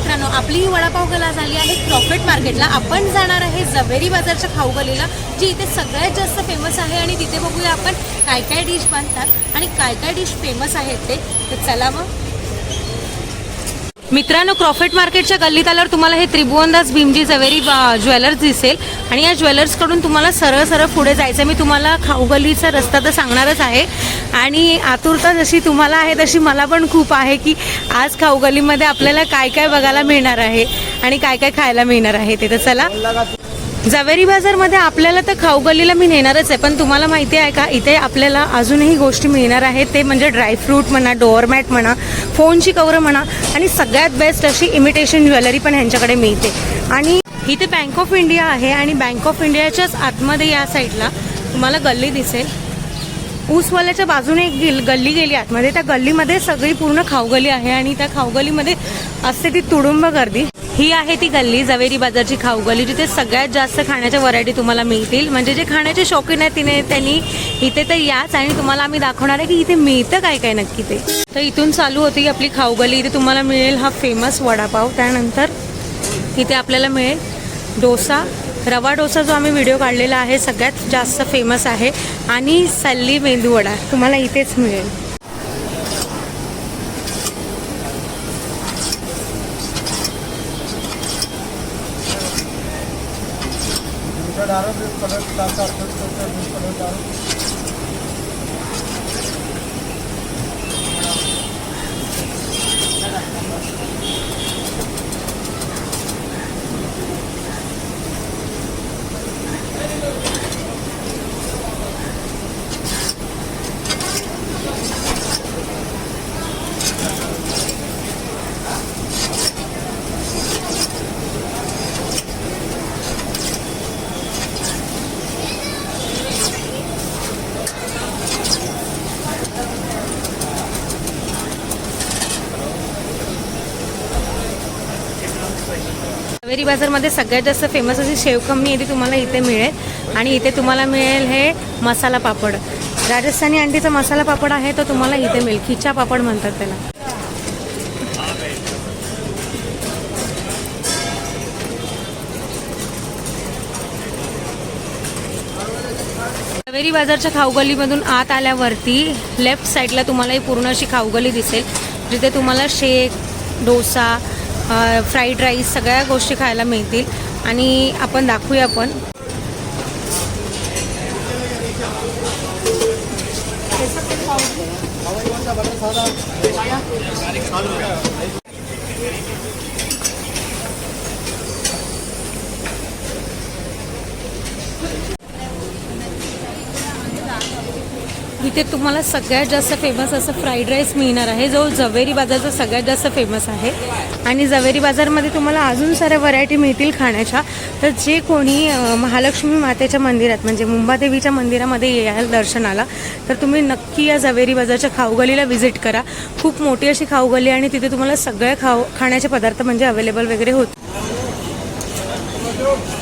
मित्रांनो, आपली ही वडापाव गला झाली आहे प्रॉफिट मार्केटला. आपण जाणार आहे जवेरी बाजारच्या खाऊ गलीला, जी इथे सगळ्यात जास्त फेमस आहे. आणि तिथे बघूया आपण काय काय डिश बनतात आणि काय काय डिश फेमस आहेत ते. तर चला मग मित्रांनो, प्रॉफिट मार्केटच्या गल्लीत आल्यावर तुम्हाला हे त्रिभुवनदास भीमजी जवेरी ज्वेलर्स दिसेल. आणि या ज्वेलर्सकडून तुम्हाला सरळ सरळ पुढे जायचं. मी तुम्हाला खाऊ गल्लीचा रस्ता तर सांगणारच आहे. आणि आतुरता जशी तुम्हाला आहे तशी मला पण खूप आहे की आज खाऊ गल्लीमध्ये आपल्याला काय काय बघायला मिळणार आहे आणि काय काय खायला मिळणार आहे ते. तर चला, जवेरी बाजारमध्ये आपल्याला तर खाऊ गल्लीला मी नेणारच आहे, पण तुम्हाला माहिती आहे का इथे आपल्याला अजूनही गोष्टी मिळणार आहेत. ते म्हणजे ड्रायफ्रूट म्हणा, डोअरमॅट म्हणा, फोनची कवरं म्हणा आणि सगळ्यात बेस्ट अशी इमिटेशन ज्वेलरी पण ह्यांच्याकडे मिळते. आणि इथे बँक ऑफ इंडिया आहे आणि बँक ऑफ इंडियाच्याच आतमध्ये या साईडला तुम्हाला गल्ली दिसेल. ऊसवाल्याच्या बाजूने एक गल्ली गेली आतमध्ये. त्या गल्लीमध्ये सगळी पूर्ण खाऊगली आहे आणि त्या खाऊगलीमध्ये असते ती तुडुंब गर्दी. ही आहे ती गल्ली, जवेरी बाजारची खाऊगली, जिथे सगळ्यात जास्त खाण्याच्या व्हरायटी तुम्हाला मिळतील. म्हणजे जे खाण्याचे शौकीन आहेत त्यांनी इथे तर याच. आणि तुम्हाला आम्ही दाखवणार आहे की इथे मिळतं काय काय नक्की ते. तर इथून चालू होती आपली खाऊगली. इथे तुम्हाला मिळेल हा फेमस वडापाव. त्यानंतर इथे आपल्याला मिळेल डोसा, रवा डोसा जो आम्ही व्हिडिओ काढलेला आहे सगळ्यात जास्त फेमस आहे. आणि सल्ली मेंदू वडा तुम्हाला इथेच मिळेल. जवेरी बाजारमध्ये सगळ्यात जास्त फेमस अशी शेवखमणी ती तुम्हाला इथे मिळेल. आणि इथे तुम्हाला मिळेल हे मसाला पापड. राजस्थानी अंडीचा मसाला पापड आहे तो तुम्हाला इथे मिळेल. खिचा पापड म्हणतात त्याला. जवेरी बाजारच्या खाऊगलीमधून आत आल्यावरती लेफ्ट साईडला तुम्हाला ही पूर्ण अशी खाऊगली दिसेल, जिथे तुम्हाला शेक, डोसा, फ्राईड राईस सगळ्या गोष्टी खायला मिळतील. आणि आपण दाखवूया आपण इथे तुम्हाला सगळ्यात जास्त फेमस असं फ्राईड राईस मिळणार आहे, जो जवेरी बाजारचा सगळ्यात जास्त फेमस आहे. आणि जवेरी बाजारमध्ये तुम्हाला अजून साऱ्या व्हरायटी मिळतील खाण्याच्या. तर जे कोणी महालक्ष्मी मातेच्या मंदिरात म्हणजे मुंबादेवीच्या मंदिरामध्ये याल दर्शनाला, तर तुम्ही नक्की या जवेरी बाजारच्या खाऊगलीला व्हिजिट करा. खूप मोठी अशी खाऊगली आणि तिथे तुम्हाला सगळे खाण्याचे पदार्थ म्हणजे अवेलेबल वगैरे होते.